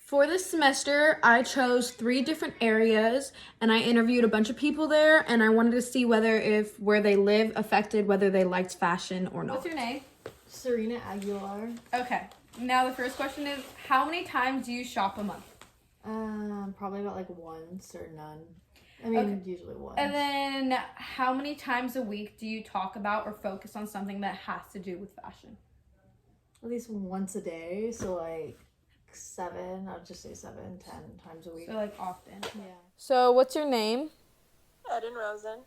For this semester, I chose 3 different areas and I interviewed a bunch of people there, and I wanted to see if where they live affected whether they liked fashion or not. What's your name? Serena Aguilar. Okay. Now the first question is, how many times do you shop a month? Probably about like once or none. I mean, usually once. And then how many times a week do you talk about or focus on something that has to do with fashion? At least once a day, so like 7, I'll just say 7, 10 times a week. So like often. Yeah. So what's your name? Eden Rosen.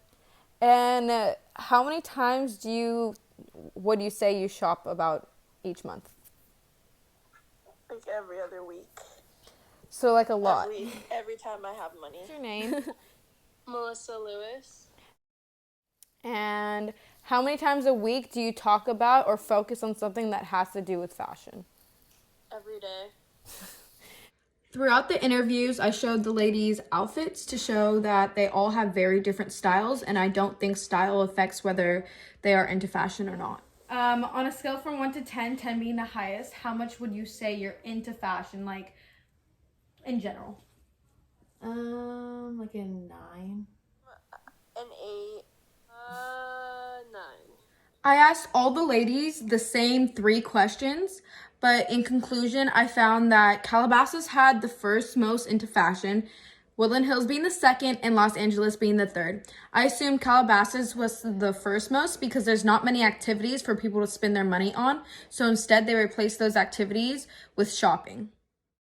And how many times would you say you shop about each month? Like every other week. So like a lot. Every time I have money. What's your name? Melissa Lewis. And how many times a week do you talk about or focus on something that has to do with fashion? Every day. Throughout the interviews, I showed the ladies outfits to show that they all have very different styles, and I don't think style affects whether they are into fashion or not. On a scale from 1 to 10, 10 being the highest, how much would you say you're into fashion, like in general? Like a 9. An 8. 9. I asked all the ladies the same 3 questions, but in conclusion, I found that Calabasas had the first most into fashion, Woodland Hills being the second, and Los Angeles being the third. I assumed Calabasas was the first most because there's not many activities for people to spend their money on, so instead they replaced those activities with shopping.